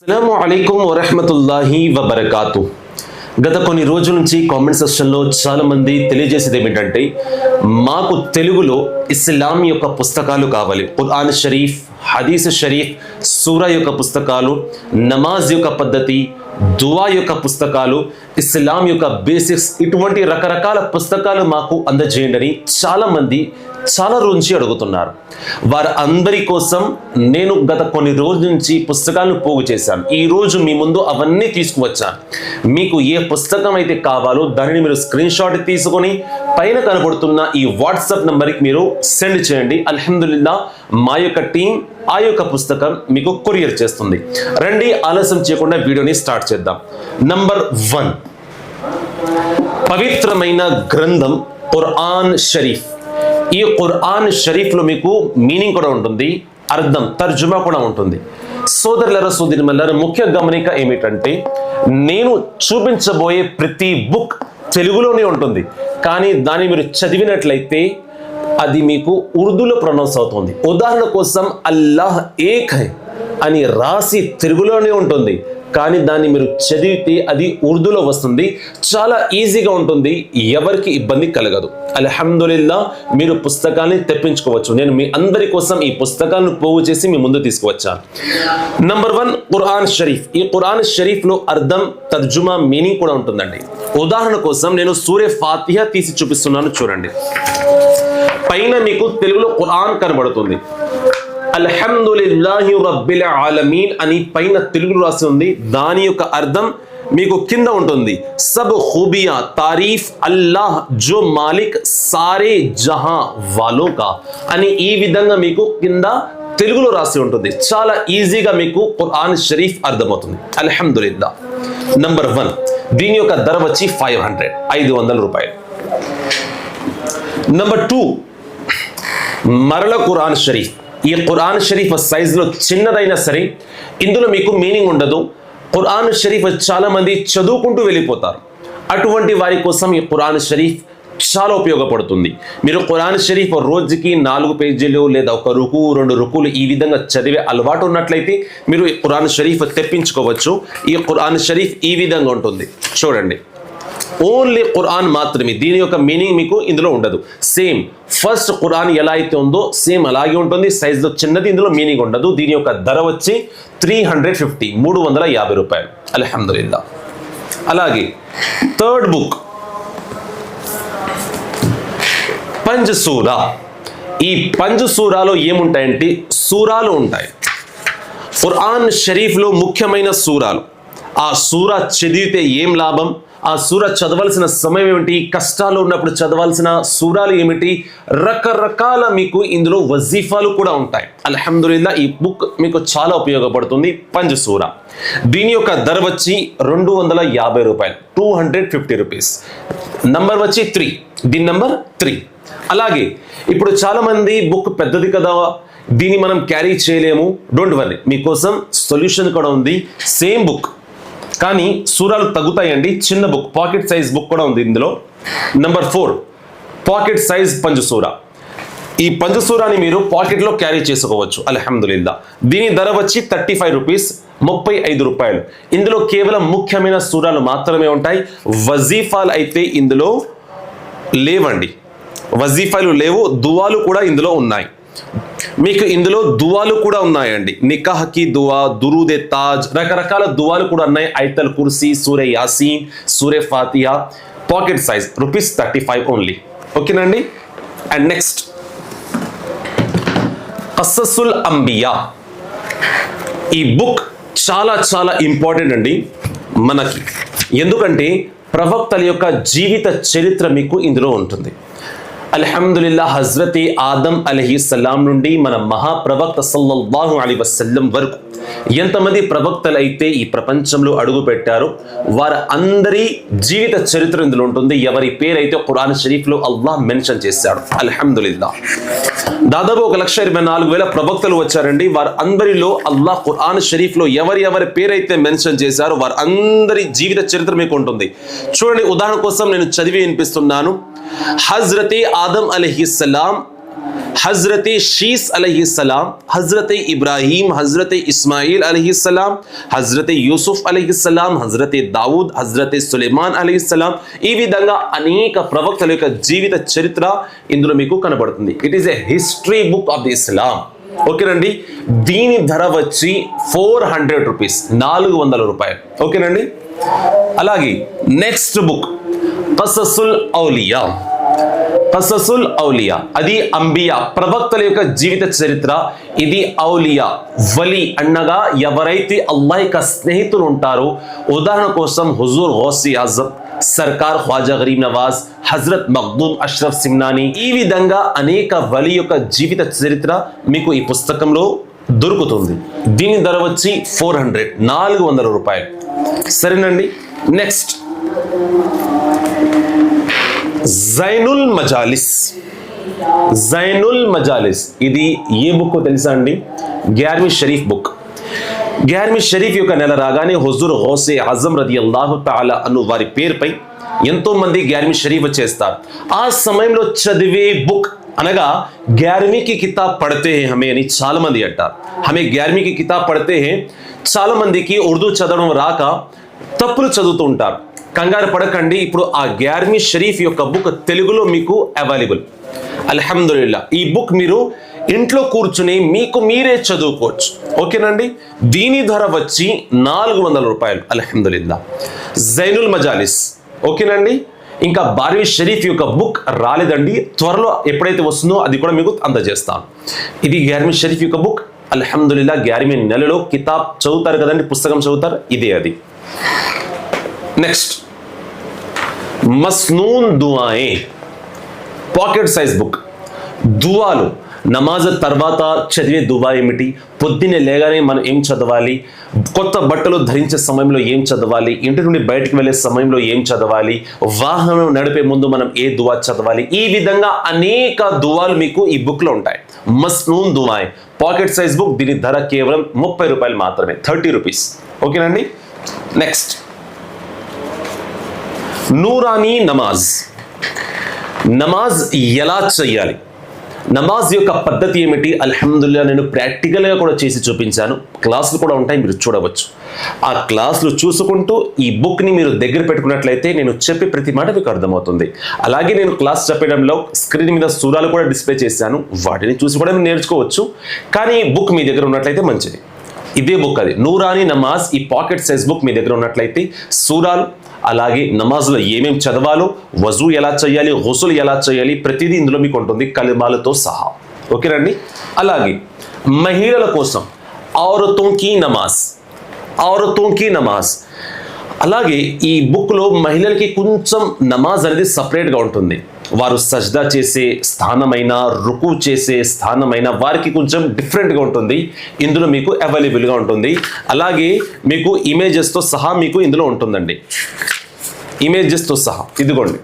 అస్సలాము అలైకుం వరహ్మతుల్లాహి వబరకాతు. గత కొన్ని రోజుల నుంచి కామెంట్ సెక్షన్లో చాలా మంది తెలియజేసేది ఏమిటంటే, మాకు తెలుగులో ఇస్లాం యొక్క పుస్తకాలు కావాలి. ఖురాన్ షరీఫ్, హదీస్ షరీఫ్, సూరా యొక్క పుస్తకాలు, నమాజ్ యొక్క పద్ధతి, దువా యొక్క పుస్తకాలు, ఇస్లాం యొక్క బేసిక్స్, ఇటువంటి రకరకాల పుస్తకాలు మాకు అందజేయండి అని చాలా మంది చాలా రోజు నుంచి అడుగుతున్నారు. వారి అందరి కోసం నేను గత కొన్ని రోజుల నుంచి పుస్తకాలను పోగు చేశాను. ఈ రోజు మీ ముందు అవన్నీ తీసుకువచ్చాను. మీకు ఏ పుస్తకం అయితే కావాలో దానిని మీరు స్క్రీన్ షాట్ తీసుకొని పైన కనబడుతున్న ఈ వాట్సాప్ నంబర్కి మీరు సెండ్ చేయండి. అల్హమ్దులిల్లా మా యొక్క టీం ఆ యొక్క పుస్తకం మీకు కొరియర్ చేస్తుంది. రండి, ఆలస్యం చేయకుండా వీడియోని స్టార్ట్ చేద్దాం. నంబర్ 1, పవిత్రమైన గ్రంథం ఖురాన్ షరీఫ్. ఈ ఖురాన్ షరీఫ్లో మీకు మీనింగ్ కూడా ఉంటుంది, అర్థం తర్జుమా కూడా ఉంటుంది. సోదరులరా, సోదరీమణులారా, ముఖ్య గమనిక ఏమిటంటే, నేను చూపించబోయే ప్రతి బుక్ తెలుగులోనే ఉంటుంది, కానీ దాన్ని మీరు చదివినట్లయితే అది మీకు ఉర్దూలో ప్రొనౌన్స్ అవుతుంది. ఉదాహరణ కోసం అల్లాహ్ ఏక్ హై అని రాసి తెలుగులోనే ఉంటుంది, కానీ దాన్ని మీరు చదివితే అది ఉర్దూలో వస్తుంది. చాలా ఈజీగా ఉంటుంది, ఎవరికి ఇబ్బంది కలగదు. అల్హమ్దులిల్లా మీరు పుస్తకాన్ని తెప్పించుకోవచ్చు. నేను మీ అందరి కోసం ఈ పుస్తకాలను పోగు చేసి మీ ముందు తీసుకువచ్చాను. నంబర్ 1, ఖురాన్ షరీఫ్. ఈ ఖురాన్ షరీఫ్లో అర్థం, తర్జుమా, మీనింగ్ కూడా ఉంటుందండి. ఉదాహరణ కోసం నేను సూరే ఫాతిహా తీసి చూపిస్తున్నాను, చూడండి. పైన మీకు తెలుగులో ఖురాన్ కనబడుతుంది. అల్హమ్దులిల్లాహి రబ్బిల్ ఆలమీన్ అని పైన తెలుగు రాసి ఉంది. దాని యొక్క అర్థం మీకు కింద ఉంటుంది. సబ్ ఖూబియా తారీఫ్ అల్లాహ్ జో మాలిక్ సారే జహా వాలో కా అని ఈ విధంగా మీకు కింద తెలుగులో రాసి ఉంటుంది. చాలా ఈజీగా మీకు ఖురాన్ షరీఫ్ అర్థమవుతుంది. అల్హమ్దులిల్లా. నంబర్ 1, దీని యొక్క ధర వచ్చి 500 రూపాయలు. నంబర్ 2, మరల ఖురాన్ షరీఫ్. ఈ ఖురాన్ షరీఫ్ సైజులో చిన్నదైనా సరే ఇందులో మీకు మీనింగ్ ఉండదు. ఖురాన్ షరీఫ్ చాలా మంది చదువుకుంటూ వెళ్ళిపోతారు. అటువంటి వారి కోసం ఈ ఖురాన్ షరీఫ్ చాలా ఉపయోగపడుతుంది. మీరు ఖురాన్ షరీఫ్ రోజుకి 4 పేజీలు లేదా 1 రుకు 2 రుకులు ఈ విధంగా చదివే అలవాటు ఉన్నట్లయితే మీరు ఈ ఖురాన్ షరీఫ్ తెప్పించుకోవచ్చు. ఈ ఖురాన్ షరీఫ్ ఈ విధంగా ఉంటుంది, చూడండి. ఓన్లీ ఖురాన్ మాత్రమే, దీని యొక్క మీనింగ్ మీకు ఇందులో ఉండదు. సేమ్ ఫస్ట్ ఖురాన్ ఎలా అయితే ఉందో సేమ్ అలాగే ఉంటుంది, సైజులో చిన్నది, ఇందులో మీనింగ్ ఉండదు. దీని యొక్క ధర వచ్చి 350 రూపాయలు. అల్హమ్దులిల్లా. అలాగే థర్డ్ బుక్ పంజ్ సూరా. ఈ పంజ్ సూరాలో ఏముంటాయంటే సూరాలు ఉంటాయి. ఖురాన్ షరీఫ్లో ముఖ్యమైన సూరాలు. ఆ సూరా చదివితే ఏం లాభం, ఆ సూర చదవాల్సిన సమయం ఏమిటి, కష్టాలు ఉన్నప్పుడు చదవాల్సిన సూరాలు ఏమిటి, రకరకాల మీకు ఇందులో వజీఫాలు కూడా ఉంటాయి. అల్హమ్దులిల్లా ఈ బుక్ మీకు చాలా ఉపయోగపడుతుంది. పంజ్ సూరా. దీని యొక్క ధర వచ్చి 250 రూపాయలు, 250 రూపీస్. నంబర్ వచ్చి 3, దీని నంబర్ 3. అలాగే ఇప్పుడు చాలా మంది బుక్ పెద్దది కదా, దీన్ని మనం క్యారీ చేయలేము. డోంట్ వరీ, మీకోసం సొల్యూషన్ కూడా ఉంది. సేమ్ బుక్ కానీ సూరాలు తగ్గుతాయండి. చిన్న బుక్, పాకెట్ సైజ్ బుక్ కూడా ఉంది ఇందులో. Number 4, pocket size Panjsurah. ఈ పంజసూరాని మీరు పాకెట్లో క్యారీ చేసుకోవచ్చు. అల్హమ్దులిల్లా. దీని ధర వచ్చి 35 రూపీస్, 35 రూపాయలు. ఇందులో కేవలం ముఖ్యమైన సూరాలు మాత్రమే ఉంటాయి. వజీఫాలు అయితే ఇందులో లేవండి, వజీఫాలు లేవు. దువాలు కూడా ఇందులో ఉన్నాయి. మీకు ఇందులో దువాలు కూడా ఉన్నాయండి. నికాహ్కి దువా, దురూదే తాజ్, రకరకాల దువాలు కూడా ఉన్నాయి. ఐతల్ కుర్సీ, సూరే యాసీన్, సూరే ఫాతిహా. Pocket size ₹35 only. ఓకేనండి. అండ్ నెక్స్ట్ ఖససుల్ అంబియా. ఈ బుక్ చాలా చాలా ఇంపార్టెంట్ అండి మనకి. ఎందుకంటే ప్రవక్తల యొక్క జీవిత చరిత్ర మీకు ఇందులో ఉంటుంది. అల్హమ్దులిల్లా, హజ్రతి ఆదం అలైహిస్సలాం నుండి మన మహాప్రవక్త సల్లల్లాహు అలైహి వసల్లం వరకు ఎంతమంది ప్రవక్తలు అయితే ఈ ప్రపంచంలో అడుగు పెట్టారో వారి అందరి జీవిత చరిత్ర ఇందులో ఉంటుంది. ఎవరి పేరైతే ఖురాన్ షరీఫ్లో అల్లాహ్ మెన్షన్ చేశాడు. అల్హమ్దులిల్లా. దాదాపు 1,24,000 ప్రవక్తలు వచ్చారండి. వారి అందరిలో అల్లాహ్ ఖురాన్ షరీఫ్లో ఎవరి పేరైతే మెన్షన్ చేశారో వారి అందరి జీవిత చరిత్ర మీకు ఉంటుంది. చూడండి, ఉదాహరణ కోసం నేను చదివి వినిపిస్తున్నాను. హజ్రతే ఆదం అలైహిస్సలాం हजरत शीस अलैहिस्सलाम, हजरत इब्राहिम, हजरत इस्माइल अलैहिस्सलाम, हजरत యూసుఫ్ अलैहिस्सलाम, हजरत दाऊद, हजरत సులైమాన్ अलैहिस्सलाम, ఈ విధంగా అనేక ప్రవక్తల యొక్క జీవిత చరిత్ర ఇందులో మీకు కనబడుతుంది. It is a history book of the Islam. ఓకేనండి. దీని ధర వచ్చి 400 రూపీస్, 400 రూపాయలు. ఓకేనండి. అలాగే నెక్స్ట్ బుక్ కససుల్ ఔలియా. కససుల్ ఔలియా అది అంబియా ప్రవక్తల యొక్క జీవిత చరిత్ర. ఇది ఔలియా వలి అన్నగా ఎవరైతే అల్లాహ్ యొక్క స్నేహితులు ఉంటారో, ఉదాహరణ కోసం హుజూర్ గౌసి ఆజం, సర్కార్ ఖ్వాజా గరీబ్ నవాజ్, హజరత్ మఖ్దూమ్ అష్రఫ్ సిమ్నాని, ఈ విధంగా అనేక వలి యొక్క జీవిత చరిత్ర మీకు ఈ పుస్తకంలో దొరుకుతుంది. దీని ధర వచ్చి 400 రూపాయలు. సరేనండి. నెక్స్ట్ జైనుల్ మజాలిస్. జైనుల్ మజాలిస్ ఇది ఏ బుక్ తెలుసా అండి? 11वीं షరీఫ్ బుక్. 11वीं షరీఫ్ యొక్క నెల రాగానే హుజూర్ గౌసే ఆజం రదియల్లాహు తఆలా అను వారి పేరుపై ఎంతో మంది 11वीं షరీఫ్ చేస్తారు. ఆ సమయంలో చదివే బుక్ అనగా 11वीं की किताब पढ़ते हैं हमें అని చాలా మంది అంటారు. हमें 11वीं की किताब पढ़ते हैं. చాలా మందికి ఉర్దూ చదవడం రాక తప్పులు చదువుతూ ఉంటారు. కంగారు పడకండి. ఇప్పుడు ఆ 11वीं షరీఫ్ యొక్క బుక్ తెలుగులో మీకు అవైలబుల్. అల్హమ్దులిల్లా. ఈ బుక్ మీరు ఇంట్లో కూర్చుని మీకు మీరే చదువుకోవచ్చు. ఓకేనండి. దీని ధర వచ్చి 400 రూపాయలు. అల్హమ్దులిల్లా. జైనుల్ మజాలిస్. ఓకేనండి. ఇంకా 12वीं షరీఫ్ యొక్క బుక్ రాలేదండి. త్వరలో ఎప్పుడైతే వస్తుందో అది కూడా మీకు అందజేస్తాను. ఇది 11वीं షరీఫ్ యొక్క బుక్. అల్హమ్దులిల్లా. 11वीं నెలలో కితాబ్ చదువుతారు కదండి, పుస్తకం చదువుతారు, ఇదే అది. నెక్స్ట్ మస్నూన్ దుఆయే పాకెట్ సైజ్ బుక్. దువాలు నమాజ్ తర్వాత చదివే దువా ఏమిటి, పొద్దున్నే లేగానే మనం ఏం చదవాలి, కొత్త బట్టలు ధరించే సమయంలో ఏం చదవాలి, ఇంటి నుండి బయటకు వెళ్ళే సమయంలో ఏం చదవాలి, వాహనం నడిపే ముందు మనం ఏ దువా చదవాలి, ఈ విధంగా అనేక దువాలు మీకు ఈ బుక్ లో ఉంటాయి. మస్నూన్ దుఆయే పాకెట్ సైజ్ బుక్. దీని ధర కేవలం 30 రూపాయలు మాత్రమే, 30 రూపీస్. ఓకేనండి. నెక్స్ట్ నూరానీ నమాజ్. నమాజ్ ఎలా చేయాలి, నమాజ్ యొక్క పద్ధతి ఏమిటి, అల్హమ్దులిల్లా నేను ప్రాక్టికల్గా కూడా చేసి చూపించాను. క్లాసులు కూడా ఉంటాయి, మీరు చూడవచ్చు. ఆ క్లాసులు చూసుకుంటూ ఈ బుక్ని మీరు దగ్గర పెట్టుకున్నట్లయితే నేను చెప్పే ప్రతి మాట మీకు అర్థమవుతుంది. అలాగే నేను క్లాస్ చెప్పడంలో స్క్రీన్ మీద సూరాలు కూడా డిస్ప్లే చేశాను, వాటిని చూసి కూడా మీరు నేర్చుకోవచ్చు. కానీ బుక్ మీ దగ్గర ఉన్నట్లయితే మంచిది. ఇదే బుక్ అది నూరానీ నమాజ్. ఈ పాకెట్ సైజ్ బుక్ మీ దగ్గర ఉన్నట్లయితే సూరాలు, అలాగే నమాజ్లో ఏమేమి చదవాలో, వజూ ఎలా చేయాలి, గుసుల్ ఎలా చేయాలి, ప్రతిదీ ఇందులో మీకు ఉంటుంది కలిమాలతో సహా. ఓకేనండి. అలాగే మహిళల కోసం ఔరతోं की నమాజ్, ఔరతోं की నమాజ్. అలాగే ఈ బుక్లో మహిళలకి కొంచెం నమాజ్ అనేది సపరేట్గా ఉంటుంది. వారు సజ్దా చేసే స్థానమైన, రుకు చేసే స్థానమైన వారికి కొంచెం డిఫరెంట్గా ఉంటుంది. ఇందులో మీకు అవైలబుల్గా ఉంటుంది. అలాగే మీకు ఇమేజెస్తో సహా మీకు ఇందులో ఉంటుందండి. ఇమేజెస్తో సహా ఇదిగోండి,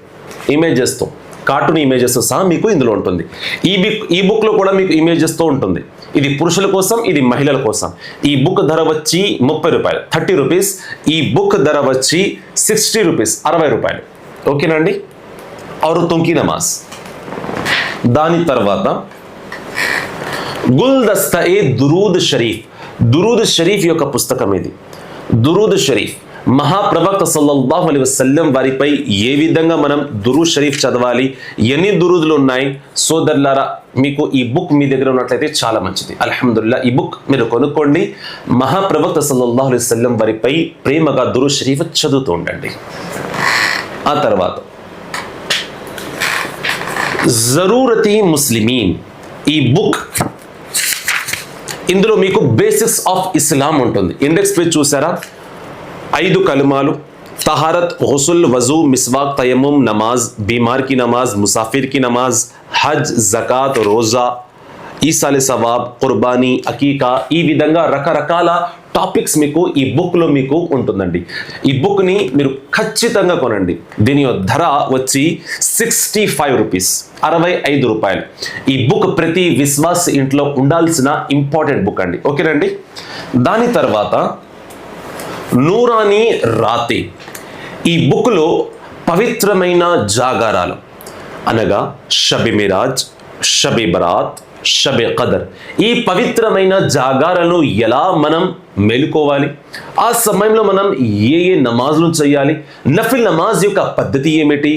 ఇమేజెస్తో కార్టూన్ ఇమేజెస్తో సహా మీకు ఇందులో ఉంటుంది. ఈ బుక్లో కూడా మీకు ఇమేజెస్తో ఉంటుంది. ఇది పురుషుల కోసం, ఇది మహిళల కోసం. ఈ బుక్ ధర వచ్చి 30 రూపాయలు, 30 రూపీస్. ఈ బుక్ ధర వచ్చి 60 రూపీస్, 60 రూపాయలు. ఓకేనండి. ఔరతోं की నమాజ్. దాని తర్వాత గుల్దస్తా ఏ దురూద్ షరీఫ్. దురూద్ షరీఫ్ యొక్క పుస్తకం ఇది. దురూద్ షరీఫ్ మహాప్రవక్త సల్లల్లాహు అలైహి వసల్లం వారిపై ఏ విధంగా మనం దురూద్ షరీఫ్ చదవాలి, ఎన్ని దురూదులు ఉన్నాయి. సోదరులారా, మీకు ఈ బుక్ మీ దగ్గర ఉన్నట్లయితే చాలా మంచిది. అల్హమ్దులిల్లా. ఈ బుక్ మీరు కొనుక్కోండి. మహాప్రవక్త సల్లల్లాహు అలైహి వసల్లం వారిపై ప్రేమగా దురూద్ షరీఫ్ చదువుతూ ఉండండి. ఆ తర్వాత జరూరతి ముస్లిమీన్. ఈ బుక్ ఇందులో మీకు బేసిక్స్ ఆఫ్ ఇస్లాం ఉంటుంది. ఇండెక్స్ పేజ్ చూసారా? 5 కలిమాలు, తహారత్, గుసుల్, వజూ, మిస్వాక్, తయమ్ముం, నమాజ్, బీమార్ की नमाज, मुसाफिर की नमाज, హజ్, జకాత్, రోజా, ఈసాలే సవాబ్, కుర్బానీ, అకీకా, ఈ విధంగా రకరకాల టాపిక్స్ మీకు ఈ బుక్లో మీకు ఉంటుందండి. ఈ బుక్ని మీరు ఖచ్చితంగా కొనండి. దీని ధర వచ్చి 65 రూపీస్, 65 రూపాయలు. ఈ బుక్ ప్రతి విశ్వాస్ ఇంట్లో ఉండాల్సిన ఇంపార్టెంట్ బుక్ అండి. ఓకేనండి. దాని తర్వాత నూరానీ రాతే. ఈ బుక్లో పవిత్రమైన జాగారాలు అనగా షబ్ మిరాజ్, షబే బరాత్, షబే ఖదర్, ఈ పవిత్రమైన జాగారాలను ఎలా మనం మేలుకోవాలి, ఆ సమయంలో మనం ఏ నమాజులు చేయాలి, నఫిల్ నమాజ్ యొక్క పద్ధతి ఏమిటి,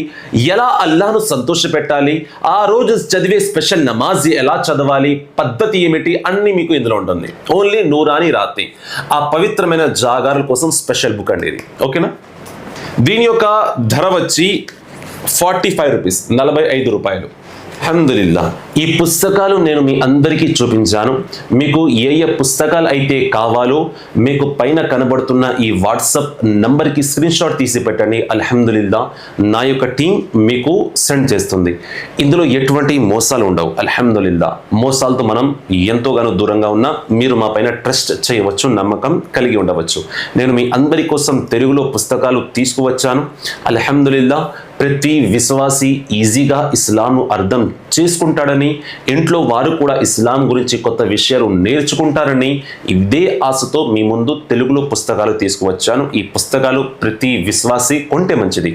ఎలా అల్లాహ్ను సంతోషపెట్టాలి, ఆ రోజు చదివే స్పెషల్ నమాజ్ ఎలా చదవాలి, పద్ధతి ఏమిటి, అన్ని మీకు ఇందులో ఉంటుంది. ఓన్లీ నూరాని రాతి, ఆ పవిత్రమైన జాగారాల కోసం స్పెషల్ బుక్ అండి ఇది. ఓకేనా? దీని యొక్క ధర వచ్చి 45 రూపీస్, 45 రూపాయలు. అల్హమ్దులిల్లా, ఈ పుస్తకాలు నేను మీ అందరికీ చూపించాను. మీకు ఏ పుస్తకాలు అయితే కావాలో మీకు పైన కనబడుతున్న ఈ వాట్సాప్ నంబర్కి స్క్రీన్ షాట్ తీసి పెట్టండి. అల్హమ్దులిల్లా, నా యొక్క టీం మీకు సెండ్ చేస్తుంది. ఇందులో ఎటువంటి మోసాలు ఉండవు. అల్హమ్దులిల్లా, మోసాలతో మనం ఎంతోగానో దూరంగా ఉన్నా మీరు మా పైన ట్రస్ట్ చేయవచ్చు, నమ్మకం కలిగి ఉండవచ్చు. నేను మీ అందరి కోసం తెలుగులో పుస్తకాలు తీసుకువచ్చాను. అల్హమ్దులిల్లా, ప్రతి విశ్వాసి ఈజీగా ఇస్లాంను అర్థం చేసుకుంటాడని, ఇంట్లో వారు కూడా ఇస్లాం గురించి కొత్త విషయాలు నేర్చుకుంటారని ఇదే ఆశతో మీ ముందు తెలుగులో పుస్తకాలు తీసుకువచ్చాను. ఈ పుస్తకాలు ప్రతి విశ్వాసి కొంటే మంచిది.